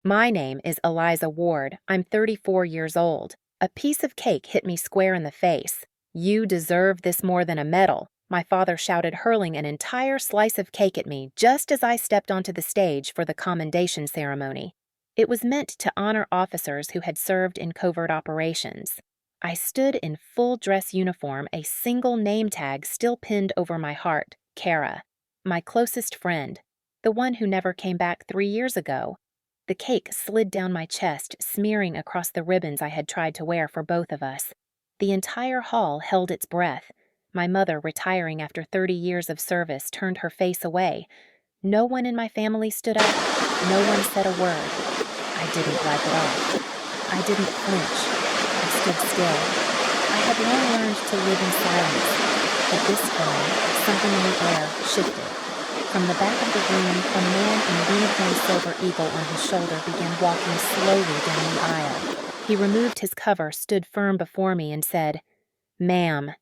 My name is Eliza Ward. I'm 34 years old. A piece of cake hit me square in the face. You deserve this more than a medal, my father shouted, hurling an entire slice of cake at me just as I stepped onto the stage for the commendation ceremony. It was meant to honor officers who had served in covert operations. I stood in full dress uniform, a single name tag still pinned over my heart, Kara, my closest friend, the one who never came back 3 years ago. The cake slid down my chest, smearing across the ribbons I had tried to wear for both of us. The entire hall held its breath. My mother, retiring after 30 years of service, turned her face away. No one in my family stood up. No one said a word. I didn't wipe it off. I didn't flinch. I stood still. I had long learned to live in silence, but this time, something in the air shifted. From the back of the room, a man in uniform silver eagle on his shoulder began walking slowly down the aisle. He removed his cover, stood firm before me, and said, "Ma'am."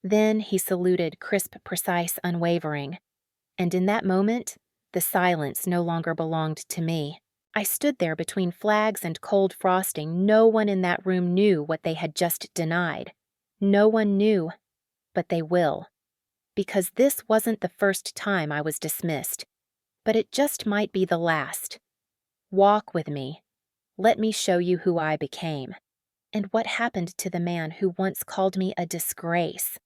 Then he saluted, crisp, precise, unwavering. And in that moment, the silence no longer belonged to me. I stood there between flags and cold frosting. No one in that room knew what they had just denied. No one knew, but they will. Because this wasn't the first time I was dismissed, but it just might be the last. Walk with me. Let me show you who I became, and what happened to the man who once called me a disgrace.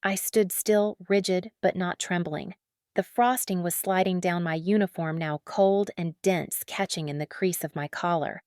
I stood still, rigid, but not trembling. The frosting was sliding down my uniform, now cold and dense, catching in the crease of my collar.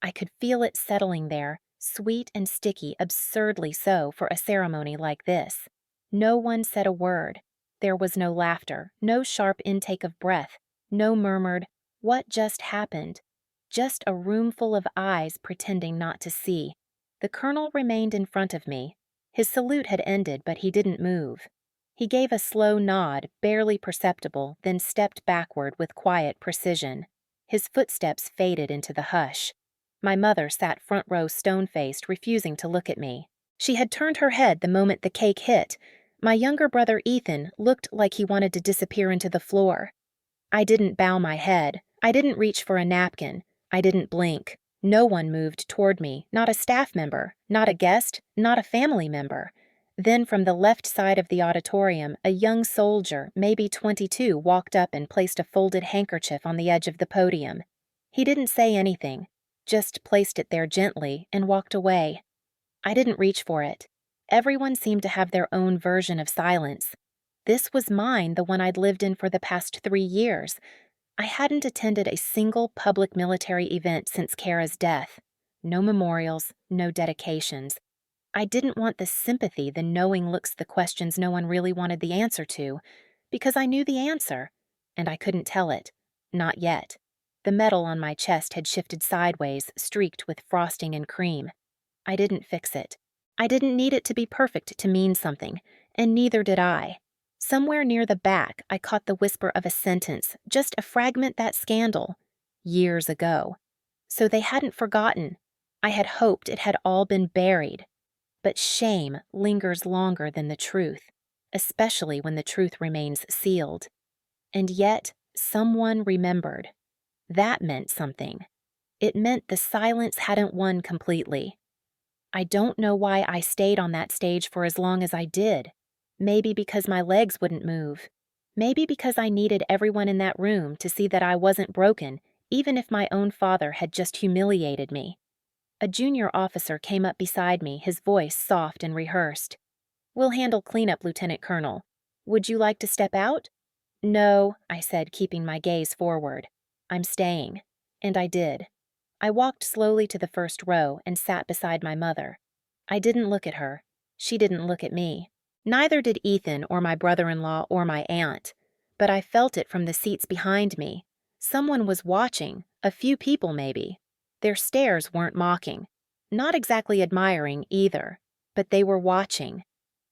I could feel it settling there, sweet and sticky, absurdly so for a ceremony like this. No one said a word. There was no laughter, no sharp intake of breath, no murmured, "What just happened?" Just a room full of eyes pretending not to see. The colonel remained in front of me. His salute had ended, but he didn't move. He gave a slow nod, barely perceptible, then stepped backward with quiet precision. His footsteps faded into the hush. My mother sat front row, stone-faced, refusing to look at me. She had turned her head the moment the cake hit. My younger brother Ethan looked like he wanted to disappear into the floor. I didn't bow my head. I didn't reach for a napkin. I didn't blink. No one moved toward me, not a staff member, not a guest, not a family member. Then from the left side of the auditorium, a young soldier, maybe 22, walked up and placed a folded handkerchief on the edge of the podium. He didn't say anything, just placed it there gently and walked away. I didn't reach for it. Everyone seemed to have their own version of silence. This was mine, the one I'd lived in for the past 3 years. I hadn't attended a single public military event since Kara's death. No memorials, no dedications. I didn't want the sympathy, the knowing looks, the questions no one really wanted the answer to, because I knew the answer, and I couldn't tell it. Not yet. The metal on my chest had shifted sideways, streaked with frosting and cream. I didn't fix it. I didn't need it to be perfect to mean something, and neither did I. Somewhere near the back, I caught the whisper of a sentence, just a fragment, that scandal. Years ago. So they hadn't forgotten. I had hoped it had all been buried. But shame lingers longer than the truth, especially when the truth remains sealed. And yet, someone remembered. That meant something. It meant the silence hadn't won completely. I don't know why I stayed on that stage for as long as I did. Maybe because my legs wouldn't move. Maybe because I needed everyone in that room to see that I wasn't broken, even if my own father had just humiliated me. A junior officer came up beside me, his voice soft and rehearsed. "We'll handle cleanup, Lieutenant Colonel. Would you like to step out?" "No," I said, keeping my gaze forward. "I'm staying." And I did. I walked slowly to the first row and sat beside my mother. I didn't look at her. She didn't look at me. Neither did Ethan or my brother-in-law or my aunt. But I felt it from the seats behind me. Someone was watching, a few people maybe. Their stares weren't mocking. Not exactly admiring either, but they were watching.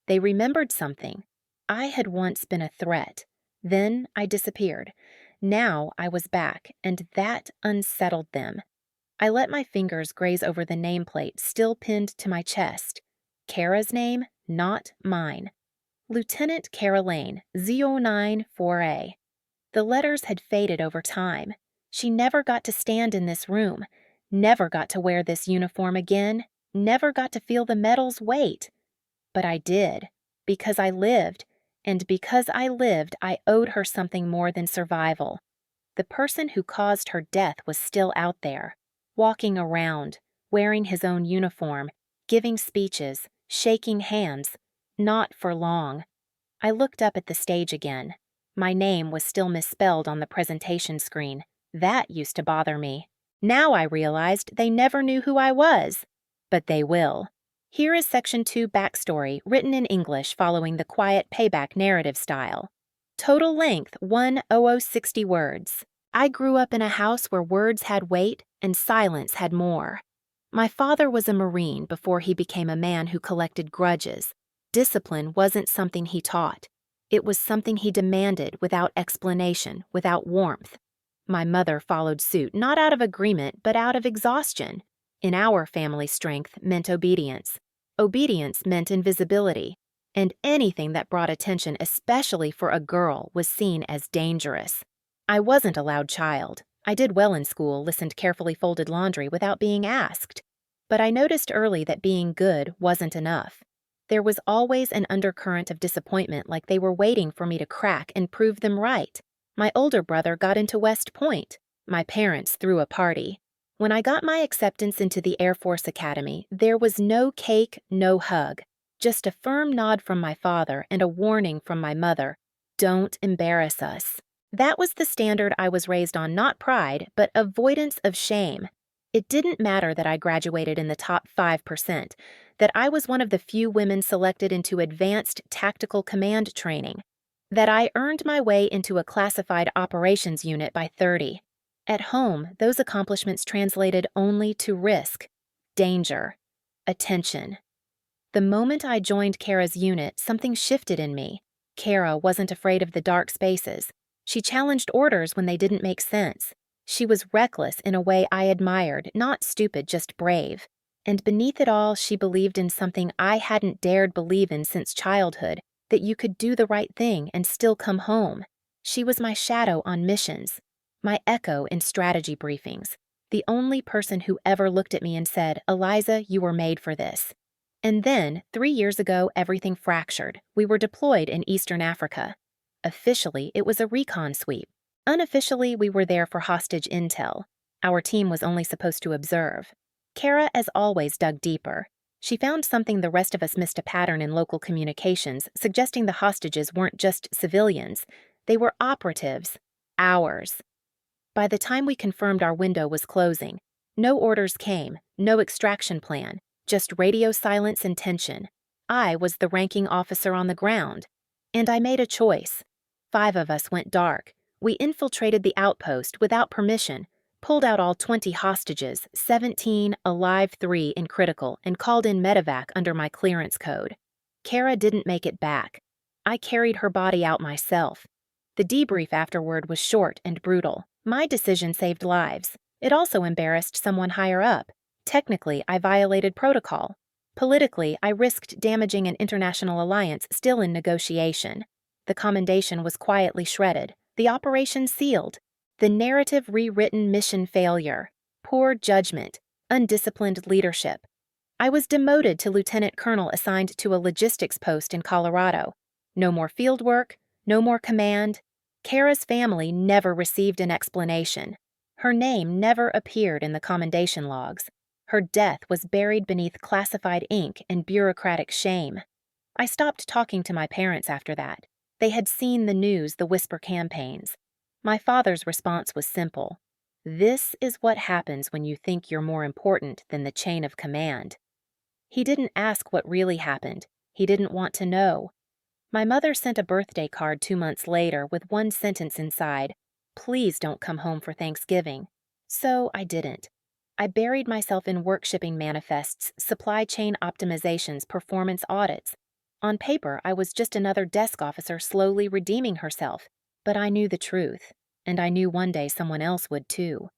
They remembered something. I had once been a threat. Then I disappeared. Now I was back, and that unsettled them. I let my fingers graze over the nameplate still pinned to my chest. Kara's name, not mine. Lieutenant Kara Lane, Z09-4A. The letters had faded over time. She never got to stand in this room, never got to wear this uniform again, never got to feel the metal's weight. But I did, because I lived, and because I lived, I owed her something more than survival. The person who caused her death was still out there, walking around, wearing his own uniform, giving speeches, shaking hands, not for long. I looked up at the stage again. My name was still misspelled on the presentation screen. That used to bother me. Now I realized they never knew who I was. But they will. Here is Section 2 backstory written in English following the quiet Payback narrative style. Total length 10060 words. I grew up in a house where words had weight and silence had more. My father was a Marine before he became a man who collected grudges. Discipline wasn't something he taught. It was something he demanded without explanation, without warmth. My mother followed suit not out of agreement but out of exhaustion. In our family, strength meant obedience. Obedience meant invisibility. And anything that brought attention, especially for a girl, was seen as dangerous. I wasn't a loud child. I did well in school, listened carefully folded laundry without being asked. But I noticed early that being good wasn't enough. There was always an undercurrent of disappointment, like they were waiting for me to crack and prove them right. My older brother got into West Point. My parents threw a party. When I got my acceptance into the Air Force Academy, there was no cake, no hug. Just a firm nod from my father and a warning from my mother. Don't embarrass us. That was the standard I was raised on, not pride, but avoidance of shame. It didn't matter that I graduated in the top 5%, that I was one of the few women selected into advanced tactical command training, that I earned my way into a classified operations unit by 30. At home, those accomplishments translated only to risk, danger, attention. The moment I joined Kara's unit, something shifted in me. Kara wasn't afraid of the dark spaces. She challenged orders when they didn't make sense. She was reckless in a way I admired, not stupid, just brave. And beneath it all, she believed in something I hadn't dared believe in since childhood, that you could do the right thing and still come home. She was my shadow on missions, my echo in strategy briefings, the only person who ever looked at me and said, "Eliza, you were made for this." And then, 3 years ago, everything fractured. We were deployed in Eastern Africa. Officially, it was a recon sweep. Unofficially, we were there for hostage intel. Our team was only supposed to observe. Kara, as always, dug deeper. She found something the rest of us missed: a pattern in local communications, suggesting the hostages weren't just civilians. They were operatives. Ours. By the time we confirmed our window was closing, no orders came, no extraction plan, just radio silence and tension. I was the ranking officer on the ground. And I made a choice. 5 of us went dark. We infiltrated the outpost without permission, pulled out all 20 hostages, 17, alive 3 in critical, and called in medevac under my clearance code. Kara didn't make it back. I carried her body out myself. The debrief afterward was short and brutal. My decision saved lives. It also embarrassed someone higher up. Technically, I violated protocol. Politically, I risked damaging an international alliance still in negotiation. The commendation was quietly shredded, the operation sealed, the narrative rewritten: mission failure, poor judgment, undisciplined leadership. I was demoted to lieutenant colonel, assigned to a logistics post in Colorado. No more field work, no more command. Kara's family never received an explanation. Her name never appeared in the commendation logs. Her death was buried beneath classified ink and bureaucratic shame. I stopped talking to my parents after that. They had seen the news, the whisper campaigns. My father's response was simple. This is what happens when you think you're more important than the chain of command. He didn't ask what really happened. He didn't want to know. My mother sent a birthday card 2 months later with one sentence inside: "Please don't come home for Thanksgiving." So I didn't. I buried myself in work shipping manifests, supply chain optimizations, performance audits. On paper, I was just another desk officer slowly redeeming herself, but I knew the truth, and I knew one day someone else would too.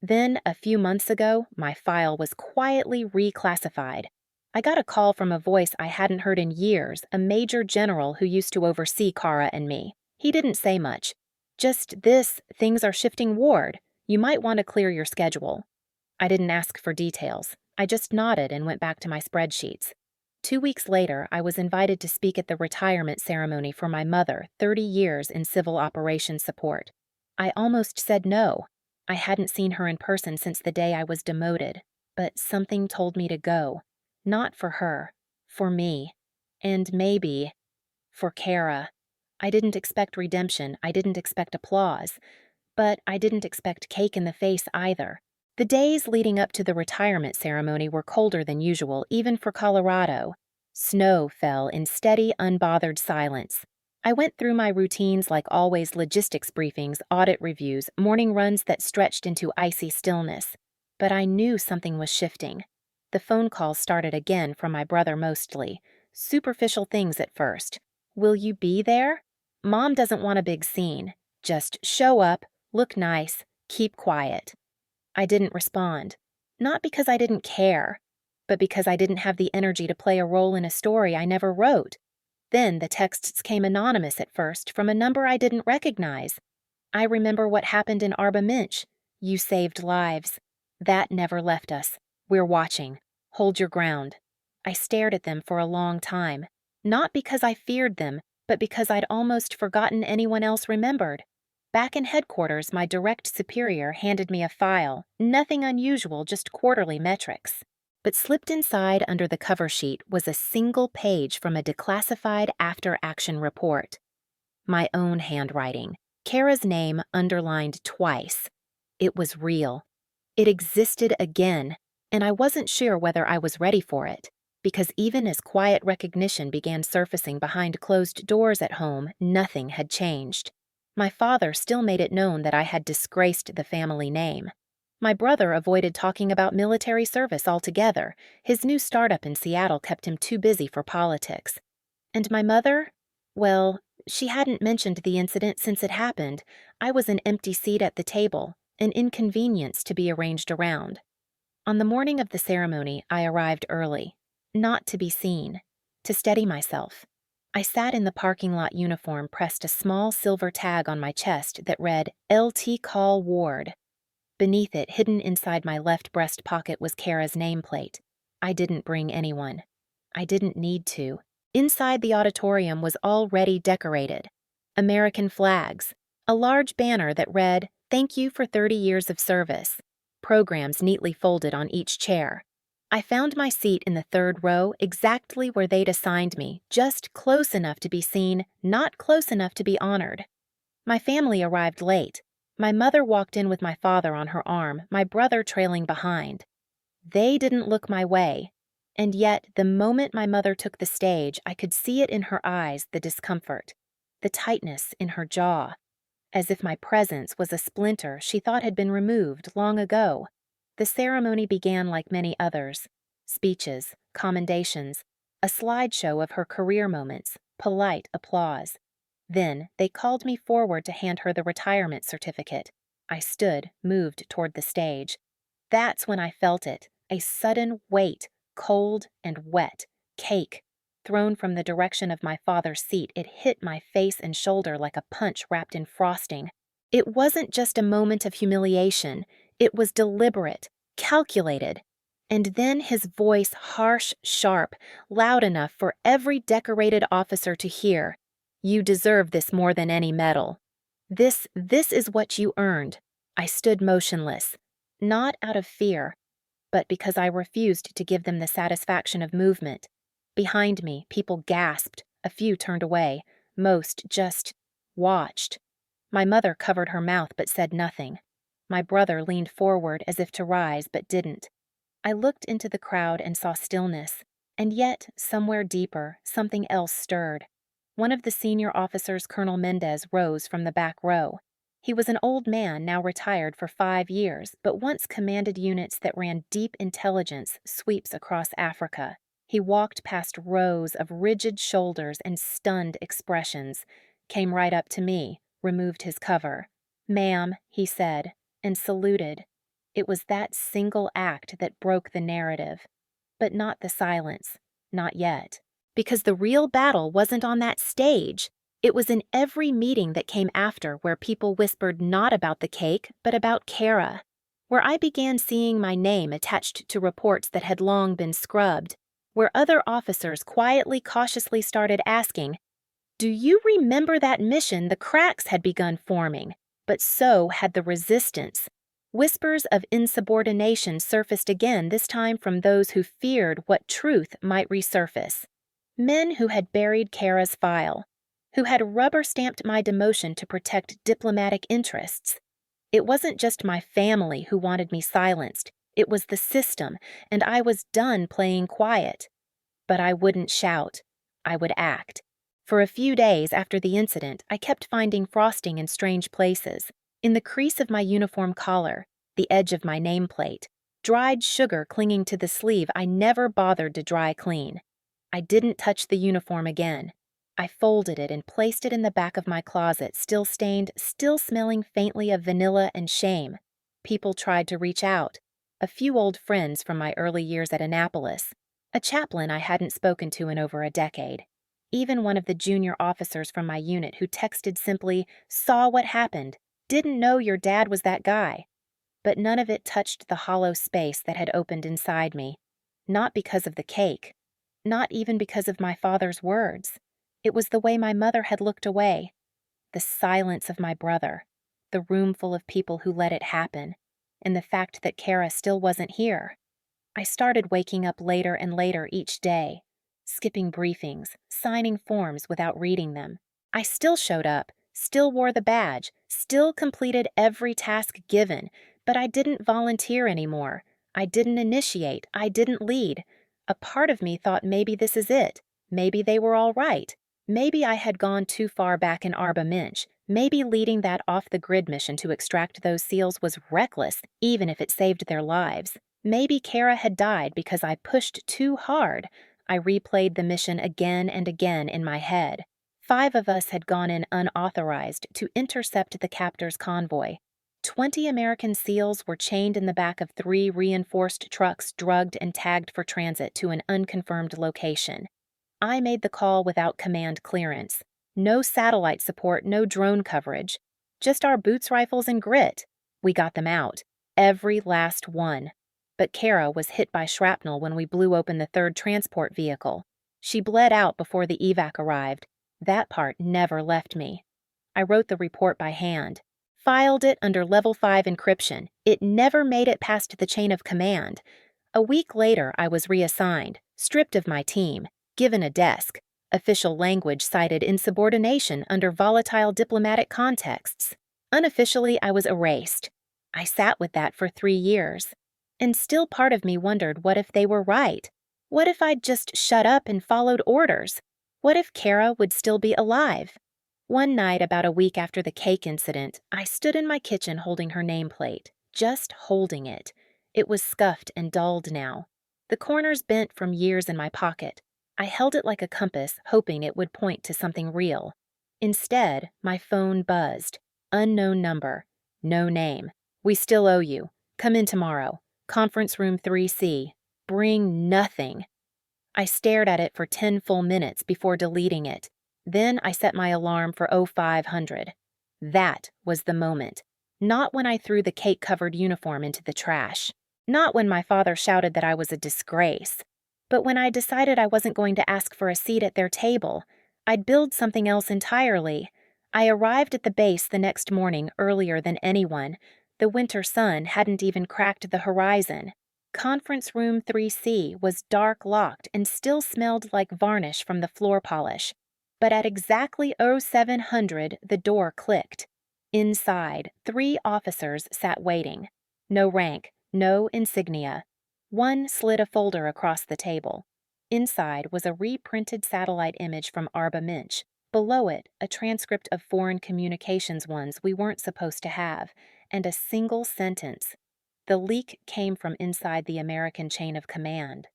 Then, a few months ago, my file was quietly reclassified. I got a call from a voice I hadn't heard in years, a major general who used to oversee Kara and me. He didn't say much. Just this: "Things are shifting, Ward. You might want to clear your schedule. I didn't ask for details. I just nodded and went back to my spreadsheets. 2 weeks later, I was invited to speak at the retirement ceremony for my mother, 30 years in civil operations support. I almost said no. I hadn't seen her in person since the day I was demoted, but something told me to go. Not for her, for me. And maybe for Kara. I didn't expect redemption, I didn't expect applause, but I didn't expect cake in the face either. The days leading up to the retirement ceremony were colder than usual, even for Colorado. Snow fell in steady, unbothered silence. I went through my routines like always: logistics briefings, audit reviews, morning runs that stretched into icy stillness. But I knew something was shifting. The phone calls started again from my brother mostly. Superficial things at first. Will you be there? Mom doesn't want a big scene. Just show up, look nice, keep quiet. I didn't respond. Not because I didn't care, but because I didn't have the energy to play a role in a story I never wrote. Then the texts came anonymous at first from a number I didn't recognize. I remember what happened in Arba Minch. You saved lives. That never left us. We're watching. Hold your ground. I stared at them for a long time, not because I feared them, but because I'd almost forgotten anyone else remembered. Back in headquarters, my direct superior handed me a file, nothing unusual, just quarterly metrics. But slipped inside under the cover sheet was a single page from a declassified after-action report. My own handwriting, Kara's name underlined twice. It was real. It existed again, and I wasn't sure whether I was ready for it, because even as quiet recognition began surfacing behind closed doors at home, nothing had changed. My father still made it known that I had disgraced the family name. My brother avoided talking about military service altogether. His new startup in Seattle kept him too busy for politics. And my mother? Well, she hadn't mentioned the incident since it happened. I was an empty seat at the table, an inconvenience to be arranged around. On the morning of the ceremony, I arrived early. Not to be seen. To steady myself. I sat in the parking lot uniform, pressed a small silver tag on my chest that read, LT Call Ward. Beneath it, hidden inside my left breast pocket, was Kara's nameplate. I didn't bring anyone. I didn't need to. Inside the auditorium was already decorated. American flags. A large banner that read, Thank you for 30 years of service. Programs neatly folded on each chair. I found my seat in the third row, exactly where they'd assigned me, just close enough to be seen, not close enough to be honored. My family arrived late. My mother walked in with my father on her arm, my brother trailing behind. They didn't look my way, and yet the moment my mother took the stage, I could see it in her eyes, the discomfort, the tightness in her jaw, as if my presence was a splinter she thought had been removed long ago. The ceremony began like many others. Speeches, commendations, a slideshow of her career moments, polite applause. Then they called me forward to hand her the retirement certificate. I stood, moved toward the stage. That's when I felt it, a sudden weight, cold and wet, cake. Thrown from the direction of my father's seat, it hit my face and shoulder like a punch wrapped in frosting. It wasn't just a moment of humiliation. It was deliberate, calculated. And then his voice, harsh, sharp, loud enough for every decorated officer to hear. You deserve this more than any medal. This is what you earned. I stood motionless, not out of fear, but because I refused to give them the satisfaction of movement. Behind me, people gasped, a few turned away, most just watched. My mother covered her mouth but said nothing. My brother leaned forward as if to rise but didn't. I looked into the crowd and saw stillness, and yet, somewhere deeper, something else stirred. One of the senior officers, Colonel Mendez, rose from the back row. He was an old man, now retired for 5 years, but once commanded units that ran deep intelligence sweeps across Africa. He walked past rows of rigid shoulders and stunned expressions, came right up to me, removed his cover. "Ma'am," he said, and saluted. It was that single act that broke the narrative. But not the silence. Not yet. Because the real battle wasn't on that stage. It was in every meeting that came after where people whispered not about the cake, but about Kara, where I began seeing my name attached to reports that had long been scrubbed, where other officers quietly, cautiously started asking, "Do you remember that mission? The cracks had begun forming, but so had the resistance." Whispers of insubordination surfaced again, this time from those who feared what truth might resurface. Men who had buried Kara's file, who had rubber-stamped my demotion to protect diplomatic interests. It wasn't just my family who wanted me silenced, it was the system, and I was done playing quiet. But I wouldn't shout. I would act. For a few days after the incident, I kept finding frosting in strange places. In the crease of my uniform collar, the edge of my nameplate, dried sugar clinging to the sleeve I never bothered to dry clean. I didn't touch the uniform again. I folded it and placed it in the back of my closet, still stained, still smelling faintly of vanilla and shame. People tried to reach out. A few old friends from my early years at Annapolis. A chaplain I hadn't spoken to in over a decade. Even one of the junior officers from my unit who texted simply, "Saw what happened. Didn't know your dad was that guy." But none of it touched the hollow space that had opened inside me. Not because of the cake. Not even because of my father's words. It was the way my mother had looked away. The silence of my brother. The room full of people who let it happen. And the fact that Kara still wasn't here. I started waking up later and later each day. Skipping briefings, signing forms without reading them. I still showed up, still wore the badge, still completed every task given, but I didn't volunteer anymore. I didn't initiate. I didn't lead. A part of me thought maybe this is it. Maybe they were all right. Maybe I had gone too far back in Arba Minch. Maybe leading that off-the-grid mission to extract those seals was reckless, even if it saved their lives. Maybe Kara had died because I pushed too hard. I replayed the mission again and again in my head. 5 of us had gone in unauthorized to intercept the captor's convoy. 20 American SEALs were chained in the back of 3 reinforced trucks drugged and tagged for transit to an unconfirmed location. I made the call without command clearance. No satellite support, no drone coverage. Just our boots rifles and grit. We got them out. Every last one. But Kara was hit by shrapnel when we blew open the 3rd transport vehicle. She bled out before the evac arrived. That part never left me. I wrote the report by hand. Filed it under level 5 encryption. It never made it past the chain of command. A week later, I was reassigned, stripped of my team, given a desk. Official language cited insubordination under volatile diplomatic contexts. Unofficially, I was erased. I sat with that for 3 years. And still part of me wondered, what if they were right? What if I'd just shut up and followed orders? What if Kara would still be alive? One night, about a week after the cake incident, I stood in my kitchen holding her nameplate, just holding it. It was scuffed and dulled now. The corners bent from years in my pocket. I held it like a compass, hoping it would point to something real. Instead, my phone buzzed. Unknown number. No name. "We still owe you. Come in tomorrow. Conference room 3C. Bring nothing." I stared at it for 10 full minutes before deleting it. Then I set my alarm for 0500. That was the moment. Not when I threw the cake-covered uniform into the trash. Not when my father shouted that I was a disgrace. But when I decided I wasn't going to ask for a seat at their table. I'd build something else entirely. I arrived at the base the next morning earlier than anyone. The winter sun hadn't even cracked the horizon. Conference room 3C was dark locked and still smelled like varnish from the floor polish. But at exactly 0700, the door clicked. Inside, 3 officers sat waiting. No rank, no insignia. One slid a folder across the table. Inside was a reprinted satellite image from Arba Minch. Below it, a transcript of foreign communications ones we weren't supposed to have, and a single sentence. The leak came from inside the American chain of command.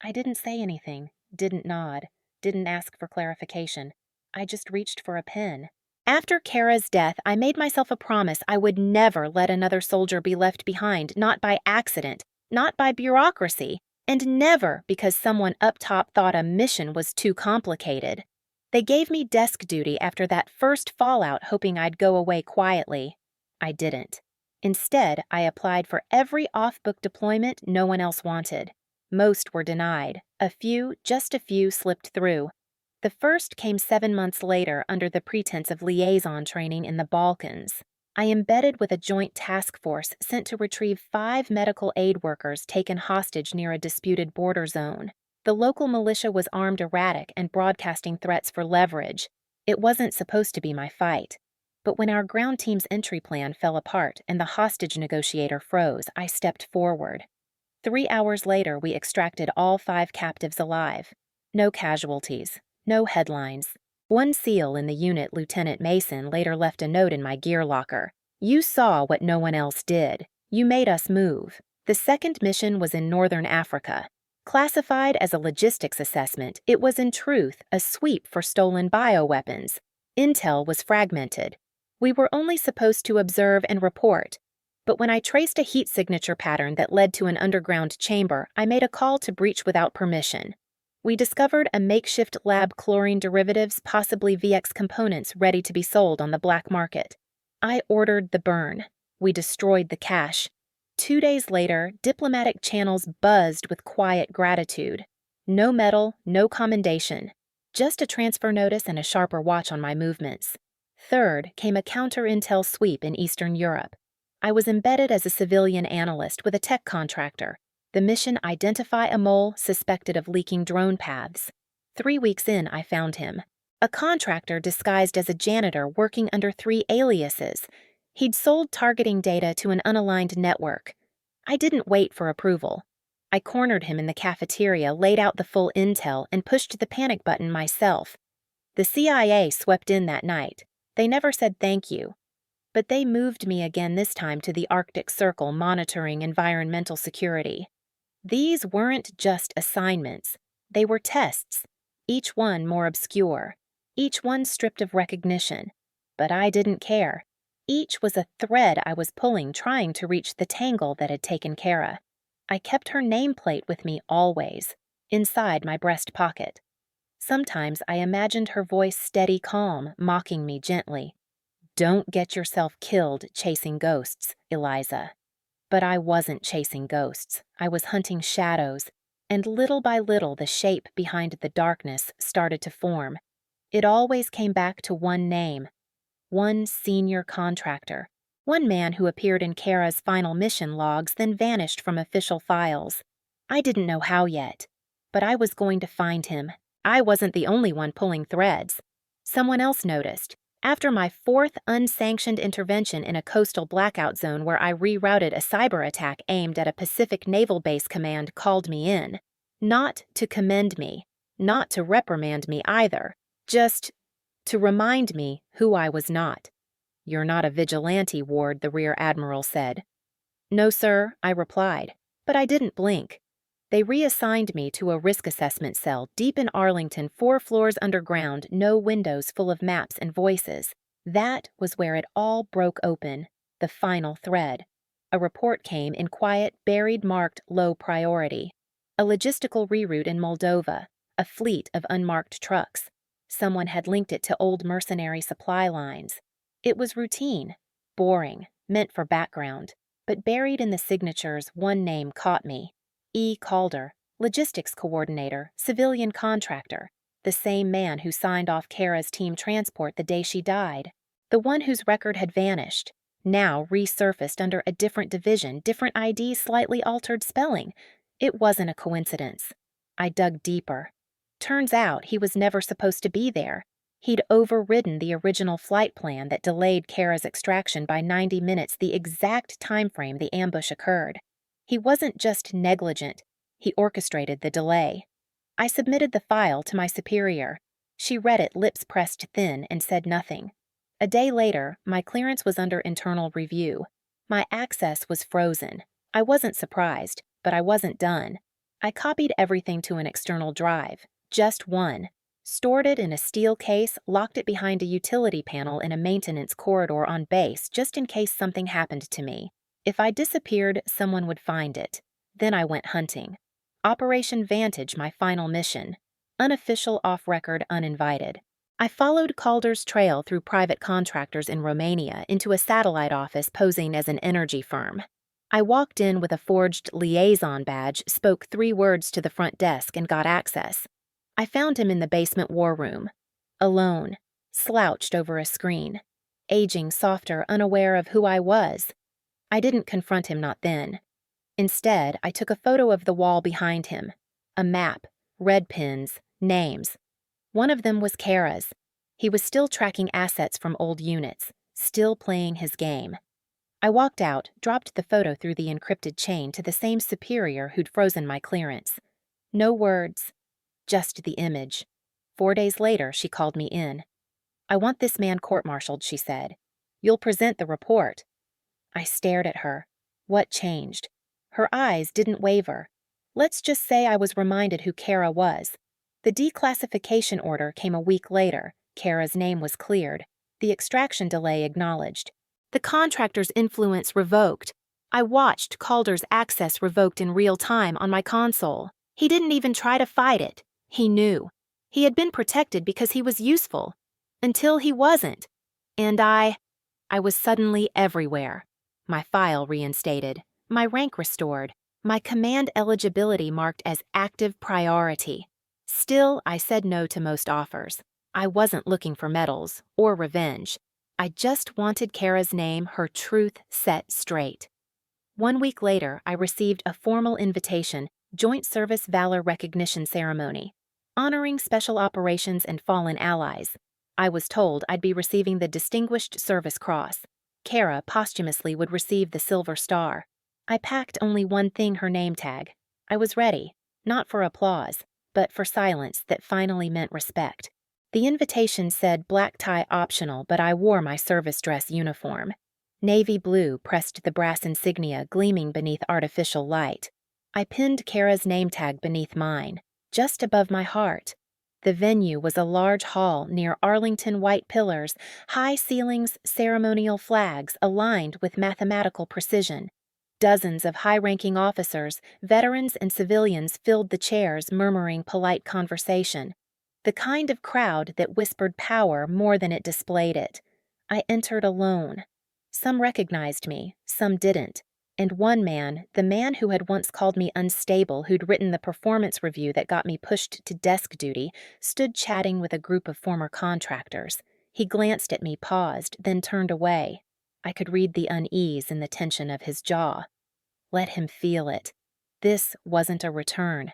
I didn't say anything, didn't nod, didn't ask for clarification. I just reached for a pen. After Kara's death, I made myself a promise I would never let another soldier be left behind, not by accident, not by bureaucracy, and never because someone up top thought a mission was too complicated. They gave me desk duty after that first fallout, hoping I'd go away quietly. I didn't. Instead, I applied for every off-book deployment no one else wanted. Most were denied. Just a few slipped through. The first came 7 months later under the pretense of liaison training in the Balkans. I embedded with a joint task force sent to retrieve 5 medical aid workers taken hostage near a disputed border zone. The local militia was armed erratic and broadcasting threats for leverage. It wasn't supposed to be my fight. But when our ground team's entry plan fell apart and the hostage negotiator froze, I stepped forward. 3 hours later, we extracted all 5 captives alive. No casualties, no headlines. One SEAL in the unit, Lieutenant Mason, later left a note in my gear locker. "You saw what no one else did. You made us move." The second mission was in Northern Africa. Classified as a logistics assessment, it was in truth a sweep for stolen bioweapons. Intel was fragmented. We were only supposed to observe and report. But when I traced a heat signature pattern that led to an underground chamber, I made a call to breach without permission. We discovered a makeshift lab chlorine derivatives, possibly VX components, ready to be sold on the black market. I ordered the burn. We destroyed the cache. 2 days later, diplomatic channels buzzed with quiet gratitude. No medal, no commendation. Just a transfer notice and a sharper watch on my movements. Third came a counter-intel sweep in Eastern Europe. I was embedded as a civilian analyst with a tech contractor. The mission: identify a mole suspected of leaking drone paths. 3 weeks in, I found him. A contractor disguised as a janitor working under 3 aliases. He'd sold targeting data to an unaligned network. I didn't wait for approval. I cornered him in the cafeteria, laid out the full intel, and pushed the panic button myself. The CIA swept in that night. They never said thank you. But they moved me again, this time to the Arctic Circle, monitoring environmental security. These weren't just assignments. They were tests, each one more obscure, each one stripped of recognition. But I didn't care. Each was a thread I was pulling, trying to reach the tangle that had taken Kara. I kept her nameplate with me always, inside my breast pocket. Sometimes I imagined her voice steady, calm, mocking me gently. "Don't get yourself killed chasing ghosts, Eliza." But I wasn't chasing ghosts. I was hunting shadows, and little by little the shape behind the darkness started to form. It always came back to one name. One senior contractor. One man who appeared in Kara's final mission logs, then vanished from official files. I didn't know how yet, but I was going to find him. I wasn't the only one pulling threads. Someone else noticed. After my 4th unsanctioned intervention in a coastal blackout zone where I rerouted a cyber attack aimed at a Pacific Naval Base command called me in. Not to commend me, not to reprimand me either, just to remind me who I was not. "You're not a vigilante, Ward," the Rear Admiral said. "No, sir," I replied, but I didn't blink. They reassigned me to a risk assessment cell deep in Arlington, 4 floors underground, no windows, full of maps and voices. That was where it all broke open, the final thread. A report came in quiet, buried, marked low priority. A logistical reroute in Moldova, a fleet of unmarked trucks. Someone had linked it to old mercenary supply lines. It was routine, boring, meant for background, but buried in the signatures, one name caught me. E. Calder, logistics coordinator, civilian contractor, the same man who signed off Kara's team transport the day she died, the one whose record had vanished, now resurfaced under a different division, different ID, slightly altered spelling. It wasn't a coincidence. I dug deeper. Turns out he was never supposed to be there. He'd overridden the original flight plan that delayed Kara's extraction by 90 minutes, the exact time frame the ambush occurred. He wasn't just negligent, he orchestrated the delay. I submitted the file to my superior. She read it, lips pressed thin, and said nothing. A day later, my clearance was under internal review. My access was frozen. I wasn't surprised, but I wasn't done. I copied everything to an external drive, just one, stored it in a steel case, locked it behind a utility panel in a maintenance corridor on base just in case something happened to me. If I disappeared, someone would find it. Then I went hunting. Operation Vantage, my final mission. Unofficial, off-record, uninvited. I followed Calder's trail through private contractors in Romania into a satellite office posing as an energy firm. I walked in with a forged liaison badge, spoke 3 words to the front desk, and got access. I found him in the basement war room, alone, slouched over a screen, aging softer, unaware of who I was. I didn't confront him, not then. Instead, I took a photo of the wall behind him, a map, red pins, names. One of them was Kara's. He was still tracking assets from old units, still playing his game. I walked out, dropped the photo through the encrypted chain to the same superior who'd frozen my clearance. No words, just the image. 4 days later, she called me in. "I want this man court-martialed," she said. "You'll present the report." I stared at her. What changed? Her eyes didn't waver. Let's just say I was reminded who Kara was. The declassification order came a week later. Kara's name was cleared. The extraction delay acknowledged. The contractor's influence revoked. I watched Calder's access revoked in real time on my console. He didn't even try to fight it. He knew. He had been protected because he was useful. Until he wasn't. And I was suddenly everywhere. My file reinstated. My rank restored. My command eligibility marked as active priority. Still, I said no to most offers. I wasn't looking for medals or revenge. I just wanted Kara's name, her truth set straight. 1 week later, I received a formal invitation, Joint Service Valor Recognition Ceremony, honoring Special Operations and fallen allies. I was told I'd be receiving the Distinguished Service Cross. Kara posthumously would receive the Silver Star. I packed only one thing, her name tag. I was ready, not for applause, but for silence that finally meant respect. The invitation said black tie optional, but I wore my service dress uniform. Navy blue pressed the brass insignia gleaming beneath artificial light. I pinned Kara's name tag beneath mine, just above my heart. The venue was a large hall near Arlington white pillars, high ceilings, ceremonial flags aligned with mathematical precision. Dozens of high-ranking officers, veterans and civilians filled the chairs, murmuring polite conversation. The kind of crowd that whispered power more than it displayed it. I entered alone. Some recognized me, some didn't. And one man, the man who had once called me unstable, who'd written the performance review that got me pushed to desk duty, stood chatting with a group of former contractors. He glanced at me, paused, then turned away. I could read the unease in the tension of his jaw. Let him feel it. This wasn't a return.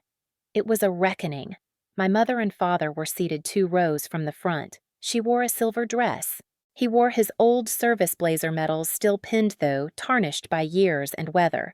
It was a reckoning. My mother and father were seated 2 rows from the front. She wore a silver dress. He wore his old service blazer medals, still pinned though, tarnished by years and weather.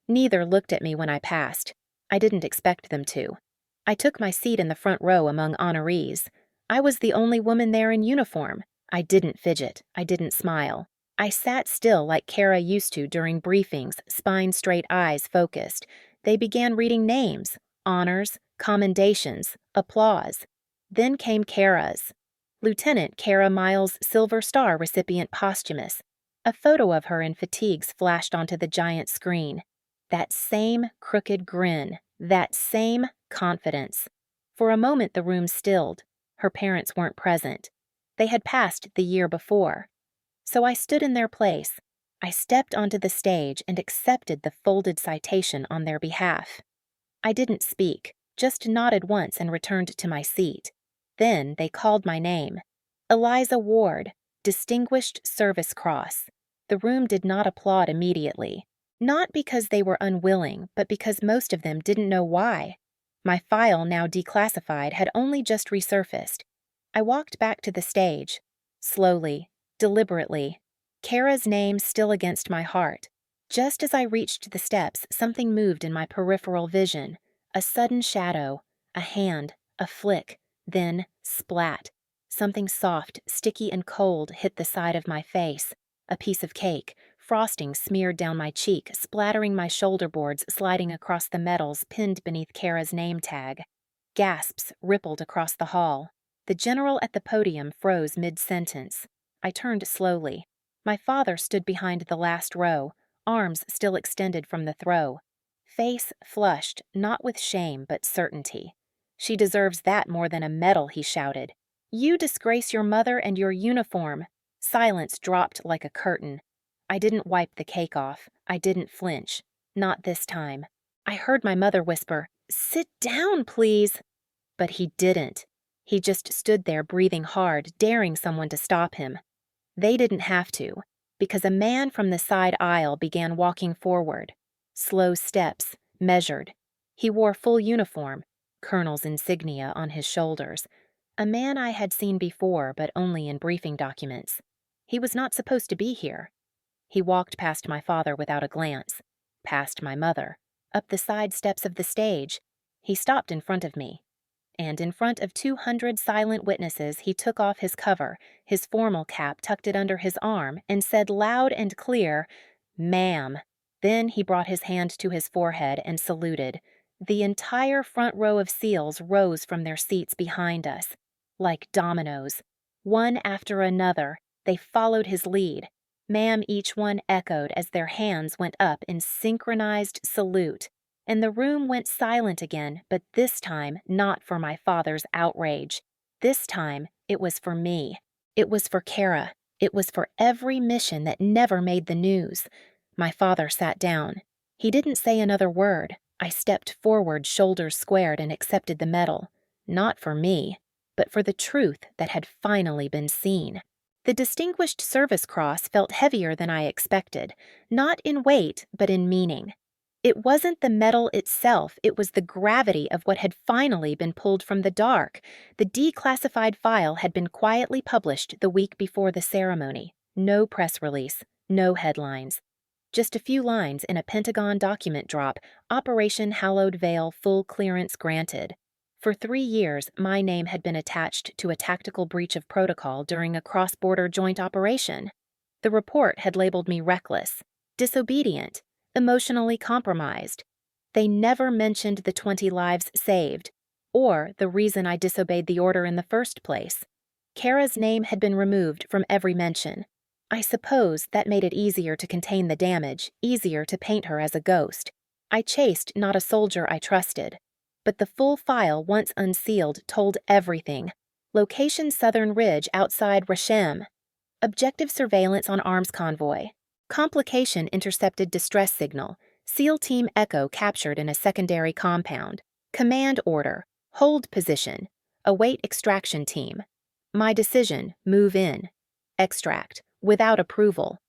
Neither looked at me when I passed. I didn't expect them to. I took my seat in the front row among honorees. I was the only woman there in uniform. I didn't fidget. I didn't smile. I sat still like Kara used to during briefings, spine-straight eyes focused. They began reading names, honors, commendations, applause. Then came Kara's. Lieutenant Kara Miles Silver Star recipient posthumous. A photo of her in fatigues flashed onto the giant screen. That same crooked grin, that same confidence. For a moment the room stilled. Her parents weren't present. They had passed the year before. So I stood in their place. I stepped onto the stage and accepted the folded citation on their behalf. I didn't speak, just nodded once and returned to my seat. Then they called my name. Eliza Ward, Distinguished Service Cross. The room did not applaud immediately. Not because they were unwilling, but because most of them didn't know why. My file, now declassified, had only just resurfaced. I walked back to the stage. Slowly, deliberately. Kara's name still against my heart. Just as I reached the steps, something moved in my peripheral vision. A sudden shadow, a hand, a flick. Then, splat. Something soft, sticky and cold hit the side of my face. A piece of cake, frosting smeared down my cheek, splattering my shoulder boards, sliding across the metals pinned beneath Kara's name tag. Gasps rippled across the hall. The general at the podium froze mid-sentence. I turned slowly. My father stood behind the last row, arms still extended from the throw. Face flushed, not with shame but certainty. "She deserves that more than a medal," he shouted. You disgrace your mother and your uniform. Silence dropped like a curtain. I didn't wipe the cake off. I didn't flinch. Not this time. I heard my mother whisper, "Sit down, please." But he didn't. He just stood there breathing hard, daring someone to stop him. They didn't have to, because a man from the side aisle began walking forward. Slow steps, measured. He wore full uniform, colonel's insignia on his shoulders. A man I had seen before, but only in briefing documents. He was not supposed to be here. He walked past my father without a glance, past my mother, up the side steps of the stage. He stopped in front of me. And in front of 200 silent witnesses, he took off his cover, his formal cap tucked it under his arm, and said loud and clear, "Ma'am." Then he brought his hand to his forehead and saluted. The entire front row of SEALs rose from their seats behind us. Like dominoes. One after another, they followed his lead. "Ma'am," each one echoed as their hands went up in synchronized salute. And the room went silent again, but this time not for my father's outrage. This time it was for me. It was for Kara. It was for every mission that never made the news. My father sat down. He didn't say another word. I stepped forward, shoulders squared, and accepted the medal. Not for me, but for the truth that had finally been seen. The Distinguished Service Cross felt heavier than I expected, not in weight, but in meaning. It wasn't the medal itself, it was the gravity of what had finally been pulled from the dark. The declassified file had been quietly published the week before the ceremony. No press release, no headlines. Just a few lines in a Pentagon document drop, "Operation Hallowed Veil full clearance granted." For 3 years, my name had been attached to a tactical breach of protocol during a cross-border joint operation. The report had labeled me reckless, disobedient, emotionally compromised. They never mentioned the 20 lives saved, or the reason I disobeyed the order in the first place. Kara's name had been removed from every mention. I suppose that made it easier to contain the damage, easier to paint her as a ghost. I chased not a soldier I trusted. But the full file, once unsealed, told everything. Location Southern Ridge outside Rashem. Objective surveillance on arms convoy. Complication intercepted distress signal. SEAL Team Echo captured in a secondary compound. Command order. Hold position. Await extraction team. My decision, move in. Extract. Without approval.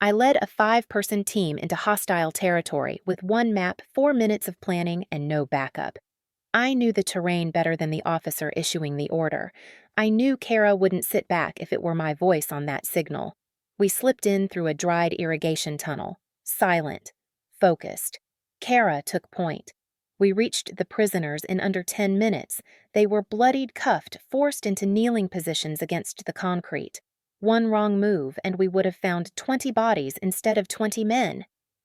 I led a 5-person team into hostile territory with 1 map, 4 minutes of planning, and no backup. I knew the terrain better than the officer issuing the order. I knew Kara wouldn't sit back if it were my voice on that signal. We slipped in through a dried irrigation tunnel, silent, focused. Kara took point. We reached the prisoners in under 10 minutes. They were bloodied, cuffed, forced into kneeling positions against the concrete. One wrong move, and we would have found 20 bodies instead of 20 men.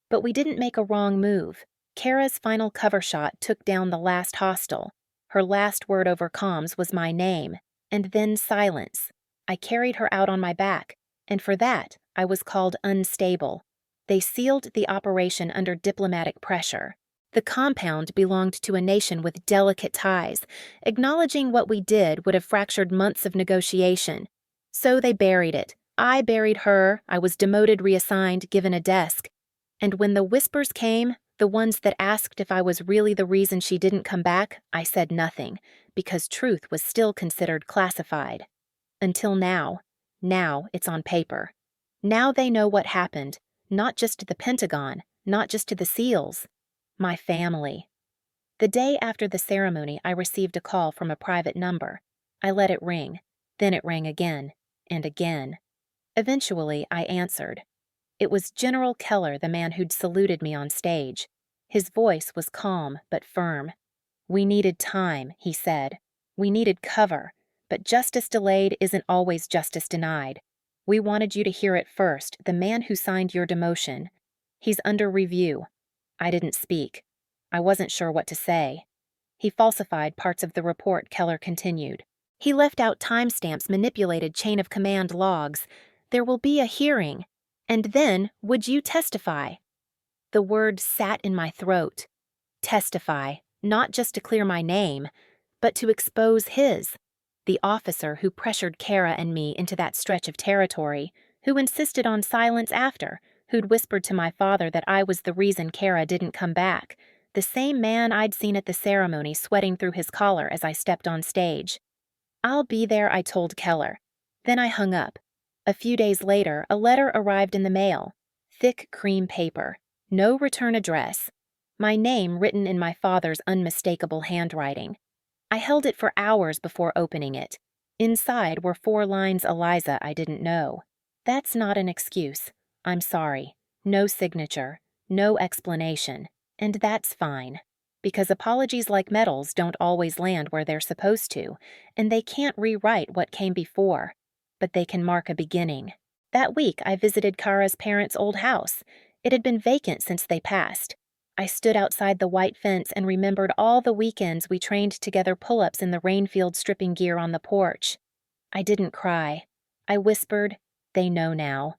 But we didn't make a wrong move. Kara's final cover shot took down the last hostile. Her last word over comms was my name, and then silence. I carried her out on my back, and for that, I was called unstable. They sealed the operation under diplomatic pressure. The compound belonged to a nation with delicate ties. Acknowledging what we did would have fractured months of negotiation. So they buried it. I buried her. I was demoted, reassigned, given a desk. And when the whispers came, the ones that asked if I was really the reason she didn't come back, I said nothing, because truth was still considered classified. Until now. Now it's on paper. Now they know what happened, not just to the Pentagon, not just to the SEALs. My family. The day after the ceremony, I received a call from a private number. I let it ring. Then it rang again, and again. Eventually, I answered. It was General Keller, the man who'd saluted me on stage. His voice was calm but firm. "We needed time," he said. "We needed cover, but justice delayed isn't always justice denied. We wanted you to hear it first, the man who signed your demotion. He's under review." I didn't speak. I wasn't sure what to say. He falsified parts of the report, Keller continued. He left out timestamps, manipulated chain of command logs. There will be a hearing. And then, would you testify? The word sat in my throat. Testify, not just to clear my name, but to expose his. The officer who pressured Kara and me into that stretch of territory, who insisted on silence after, who'd whispered to my father that I was the reason Kara didn't come back, the same man I'd seen at the ceremony sweating through his collar as I stepped on stage. "I'll be there," I told Keller. Then I hung up. A few days later, a letter arrived in the mail. Thick cream paper. No return address. My name written in my father's unmistakable handwriting. I held it for hours before opening it. Inside were 4 lines Eliza I didn't know. "That's not an excuse. I'm sorry. No signature. No explanation. And that's fine. Because apologies like medals don't always land where they're supposed to, and they can't rewrite what came before. But they can mark a beginning." That week, I visited Kara's parents' old house. It had been vacant since they passed. I stood outside the white fence and remembered all the weekends we trained together pull-ups in the rainfield stripping gear on the porch. I didn't cry. I whispered, "They know now."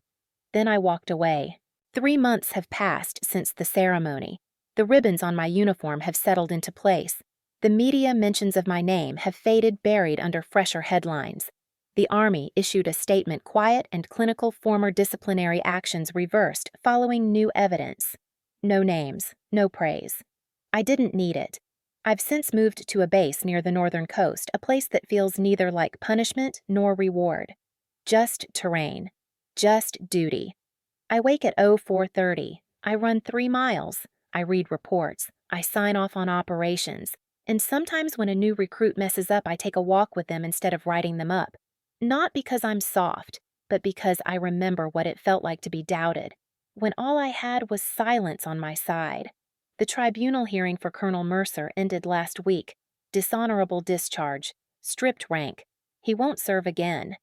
Then I walked away. 3 months have passed since the ceremony. The ribbons on my uniform have settled into place. The media mentions of my name have faded, buried under fresher headlines. The Army issued a statement: quiet and clinical former disciplinary actions reversed following new evidence. No names, no praise. I didn't need it. I've since moved to a base near the northern coast, a place that feels neither like punishment nor reward. Just terrain. Just duty. I wake at 04:30. I run 3 miles. I read reports. I sign off on operations. And sometimes when a new recruit messes up, I take a walk with them instead of writing them up. Not because I'm soft, but because I remember what it felt like to be doubted, when all I had was silence on my side. The tribunal hearing for Colonel Mercer ended last week. Dishonorable discharge. Stripped rank. He won't serve again.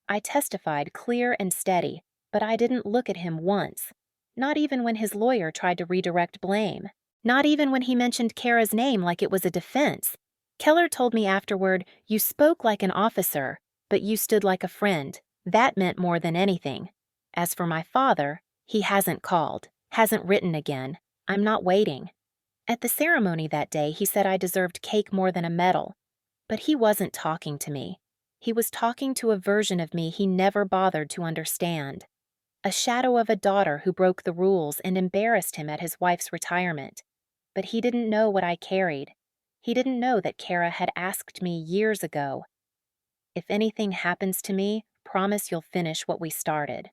I testified clear and steady, but I didn't look at him once. Not even when his lawyer tried to redirect blame. Not even when he mentioned Kara's name like it was a defense. Keller told me afterward, "You spoke like an officer, but you stood like a friend." That meant more than anything. As for my father, he hasn't called, hasn't written again. I'm not waiting. At the ceremony that day, he said I deserved cake more than a medal. But he wasn't talking to me. He was talking to a version of me he never bothered to understand. A shadow of a daughter who broke the rules and embarrassed him at his wife's retirement. But he didn't know what I carried. He didn't know that Kara had asked me years ago, "If anything happens to me, promise you'll finish what we started."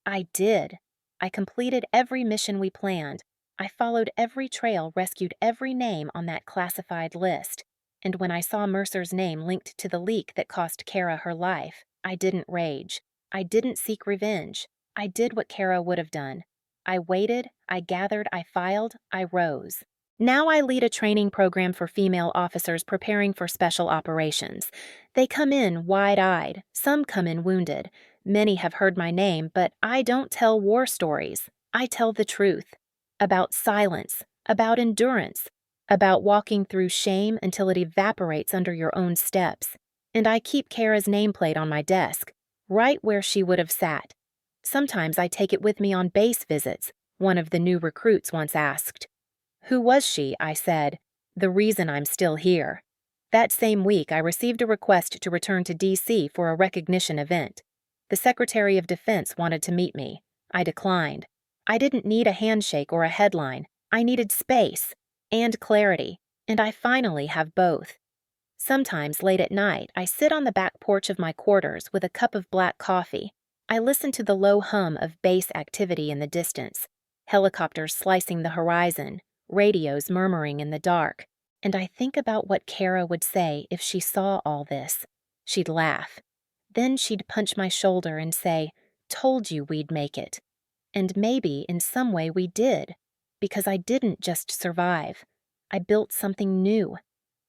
I did. I completed every mission we planned. I followed every trail, rescued every name on that classified list. And when I saw Mercer's name linked to the leak that cost Kara her life, I didn't rage. I didn't seek revenge. I did what Kara would have done. I waited, I gathered, I filed, I rose. Now I lead a training program for female officers preparing for special operations. They come in wide-eyed, some come in wounded. Many have heard my name, but I don't tell war stories. I tell the truth. About silence, about endurance, about walking through shame until it evaporates under your own steps. And I keep Kara's nameplate on my desk, right where she would have sat. Sometimes I take it with me on base visits, one of the new recruits once asked. "Who was she?" I said. "The reason I'm still here." That same week, I received a request to return to D.C. for a recognition event. The Secretary of Defense wanted to meet me. I declined. I didn't need a handshake or a headline. I needed space and clarity, and I finally have both. Sometimes, late at night, I sit on the back porch of my quarters with a cup of black coffee. I listen to the low hum of base activity in the distance, helicopters slicing the horizon, radios murmuring in the dark, and I think about what Kara would say if she saw all this. She'd laugh. Then she'd punch my shoulder and say, "Told you we'd make it." And maybe in some way we did, because I didn't just survive. I built something new.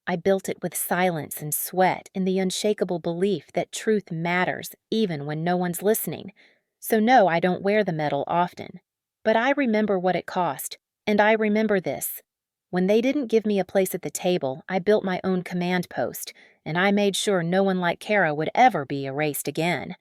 I built it with silence and sweat and the unshakable belief that truth matters even when no one's listening. So no, I don't wear the medal often. But I remember what it cost, and I remember this. When they didn't give me a place at the table, I built my own command post, and I made sure no one like Kara would ever be erased again.